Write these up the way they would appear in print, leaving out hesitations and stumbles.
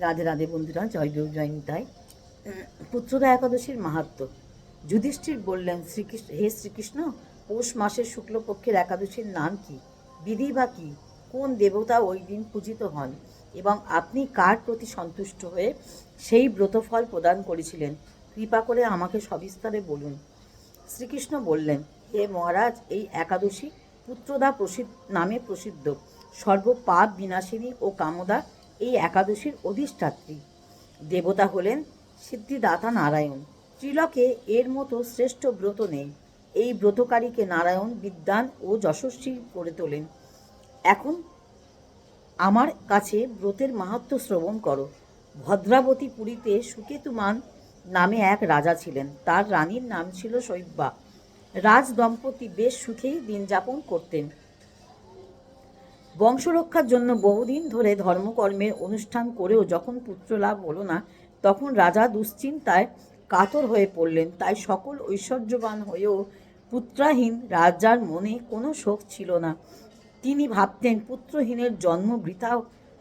রাধে রাধে বন্ধুরা, জয় গুরু জয় নিতাই। পুত্রদা একাদশীর মাহাত্ম্য। যুধিষ্ঠির বললেন, হে শ্রীকৃষ্ণ, পৌষ মাসের শুক্লপক্ষের একাদশীর নাম কি, বিধি বা কি, কোন দেবতা ওই দিন পূজিত হন এবং আপনি কার প্রতি সন্তুষ্ট হয়ে সেই ব্রতফল প্রদান করেছিলেন, কৃপা করে আমাকে সবিস্তারে বলুন। শ্রীকৃষ্ণ বললেন, হে মহারাজ, এই একাদশী পুত্রদা নামে প্রসিদ্ধ। সর্বপাপ বিনাশিনী ও কামদা এই একাদশীর অধিষ্ঠাত্রী। দেবতা হলেন সিদ্ধিদাতা নারায়ণ। ত্রিলোকে এর মতো শ্রেষ্ঠ ব্রত নেই। এই ব্রতকারীকে নারায়ণ বিদ্বান ও যশস্বী করে তোলেন। এখন আমার কাছে ব্রতের মাহাত্ম্য শ্রবণ করো। ভদ্রাবতী পুরীতে সুকেতুমান নামে এক রাজা ছিলেন। তার রানীর নাম ছিল শৈব্যা। রাজ দম্পতি বেশ সুখেই দিন যাপন করতেন। বংশরক্ষার জন্য বহুদিন ধরে ধর্মকর্মের অনুষ্ঠান করেও যখন পুত্র লাভ হলো না, তখন রাজা দুশ্চিন্তায় কাতর হয়ে পড়লেন। তাই সকল ঐশ্বর্যবান হয়েও পুত্রাহীন রাজার মনে কোনো শোক ছিল না। তিনি ভাবতেন, পুত্রহীনের জন্ম বৃথা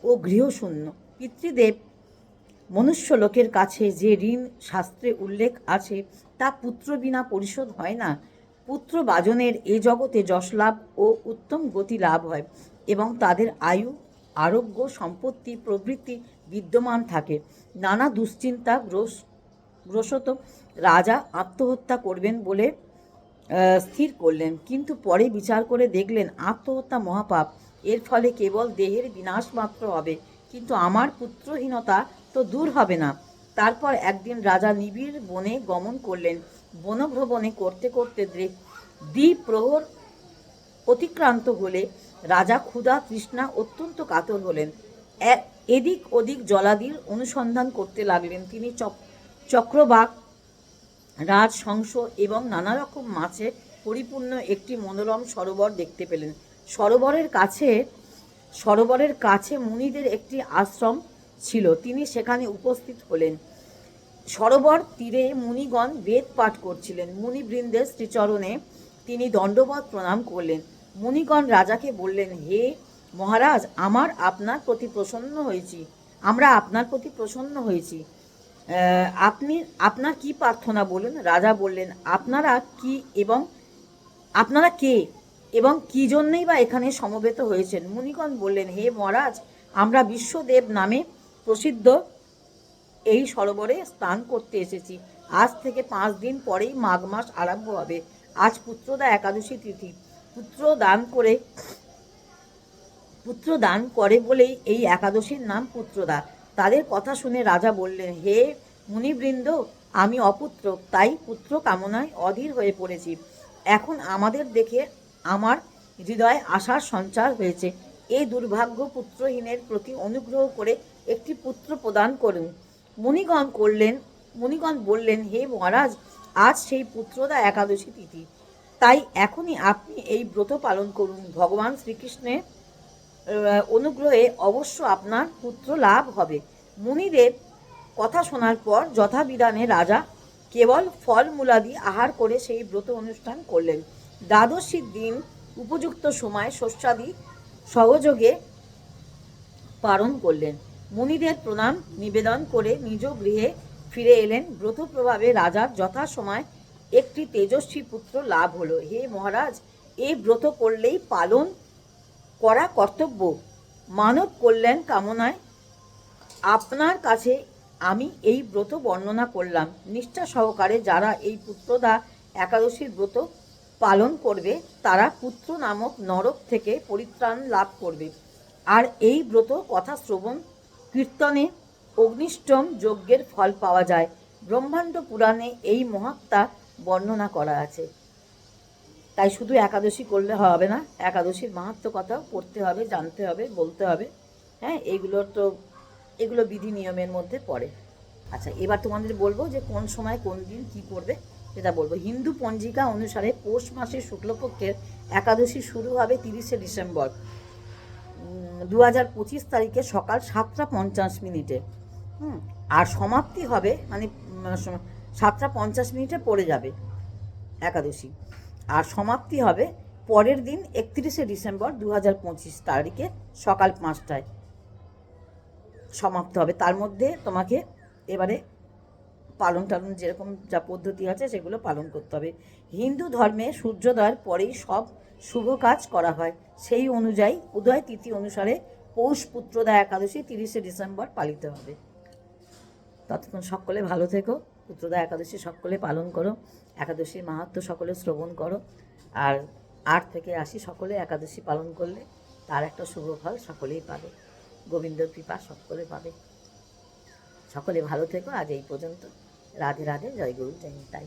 ও গৃহশূন্য। পিতৃদেব মনুষ্যলোকের কাছে যে ঋণ শাস্ত্রে উল্লেখ আছে, তা পুত্র বিনা পরিশোধ হয় না। পুত্র বাজনের এ জগতে যশলাভ ও উত্তম গতি লাভ হয় এবং তাদের আয়ু, আরোগ্য, সম্পত্তি প্রভৃতি বিদ্যমান থাকে। নানা দুশ্চিন্তা গ্রসত রাজা আত্মহত্যা করবেন বলে স্থির করলেন। কিন্তু পরে বিচার করে দেখলেন, আত্মহত্যা মহাপাপ। এর ফলে কেবল দেহের বিনাশ মাত্র হবে, কিন্তু আমার পুত্রহীনতা তো দূর হবে না। তারপর একদিন রাজা নিবিড় বনে গমন করলেন। বনভ্রমণে করতে করতে দ্বিপ্রহর অতিক্রান্ত হলে রাজা ক্ষুধা তৃষ্ণা অত্যন্ত কাতর হলেন। এদিক ওদিক জলাদির অনুসন্ধান করতে লাগলেন। তিনি চক্রবাক, রাজহংস এবং নানা রকম মাছে পরিপূর্ণ একটি মনোরম সরোবর দেখতে পেলেন। সরোবরের কাছে মুনিদের একটি আশ্রম ছিল। তিনি সেখানে উপস্থিত হলেন। সরোবর তীরে মুনিগণ বেদ পাঠ করছিলেন। মুনিবৃন্দের শ্রীচরণে তিনি দণ্ডবত প্রণাম করলেন। মুনিগণ রাজাকে বললেন, হে মহারাজ, আমরা আপনার প্রতি প্রসন্ন হয়েছি। আপনার কি প্রার্থনা বলুন। রাজা বললেন, আপনারা কে এবং কি জন্যই বা এখানে সমবেত হয়েছেন। মুনিগণ বললেন, হে মহারাজ, আমরা বিশ্বদেব নামে প্রসিদ্ধ এই সরোবরে স্নান করতে এসেছি। আজ থেকে 5 দিন পরেই মাঘ মাস আরম্ভ হবে। আজ পুত্রদা একাদশী তিথি। পুত্র দান করে বলেই এই একাদশীর নাম পুত্রদা। তাদের কথা শুনে রাজা বললেন, হে মুনিবৃন্দ, আমি অপুত্র, তাই পুত্র কামনায় অধীর হয়ে পড়েছি। এখন আমাদের দেখে আমার হৃদয়ে আশার সঞ্চার হয়েছে। এই দুর্ভাগ্য পুত্রহীনের প্রতি অনুগ্রহ করে একটি পুত্র প্রদান করুন। মুনিগণ বললেন, হে মহারাজ, আজ সেই পুত্রদা একাদশী তিথি, তাই এখনই আপনি এই ব্রত পালন করুন। ভগবান শ্রীকৃষ্ণের অনুগ্রহে অবশ্য আপনার পুত্র লাভ হবে। মুনিদের কথা শোনার পর যথাবিধানে রাজা কেবল ফলমূলাদি আহার করে সেই ব্রত অনুষ্ঠান করলেন। দ্বাদশীর দিন উপযুক্ত সময় শস্যাদি সহযোগে পালন করলেন। মুনিদের প্রণাম নিবেদন করে নিজ গৃহে ফিরে এলেন। ব্রত প্রভাবে রাজার যথাসময় একটি তেজস্বী পুত্র লাভ হলো। হে মহারাজ, এই ব্রত করলেই পালন করা কর্তব্য। মানব কল্যাণ কামনায় আপনার কাছে আমি এই ব্রত বর্ণনা করলাম। নিষ্ঠা সহকারে যারা এই পুত্রদা একাদশীর ব্রত পালন করবে, তারা পুত্র নামক নরক থেকে পরিত্রাণ লাভ করবে। আর এই ব্রত কথা শ্রবণ কীর্তনে অগ্নিষ্টম যজ্ঞের ফল পাওয়া যায়। ব্রহ্মাণ্ড পুরাণে এই মহাত্মা বর্ণনা করা আছে। তাই শুধু একাদশী করলে হবে না, একাদশীর মাহাত্ম্য কথাও পড়তে হবে, জানতে হবে, বলতে হবে। হ্যাঁ, এগুলো বিধি নিয়মের মধ্যে পড়ে। আচ্ছা, এবার তোমাদের বলবো যে কোন সময় কোন দিন কি করবে সেটা বলবো। হিন্দু পঞ্জিকা অনুসারে পৌষ মাসের শুক্লপক্ষের একাদশী শুরু হবে 30শে ডিসেম্বর 2025 তারিখে সকাল 7টা 50 মিনিটে। আর সমাপ্তি হবে 7টা 50 মিনিটে পড়ে যাবে একাদশী। আর সমাপ্তি হবে পরের দিন 31শে ডিসেম্বর 2025 তারিখে সকাল 5টায়। সমাপ্ত হবে। তার মধ্যে তোমাকে এবারে পালন টালন যেরকম যা পদ্ধতি আছে সেগুলো পালন করতে হবে। হিন্দু ধর্মে সূর্যোদয়ের পরেই সব শুভ কাজ করা হয়। সেই অনুযায়ী উদয় তিথি অনুসারে পৌষ পুত্রদা একাদশী 30শে ডিসেম্বর পালিত হবে। ততক্ষণ সকলে ভালো থেকো। পুত্রদা একাদশী সকলে পালন করো, একাদশীর মাহাত্ম্য সকলে শ্রবণ করো। আর 8 থেকে 80 সকলে একাদশী পালন করলে তার একটা শুভ ফল সকলেই পাবে, গোবিন্দর কৃপা সকলে পাবে। সকলে ভালো থেকো। আজ এই পর্যন্ত। রাধে রাধে, জয় গুরু, জয় নিতাই।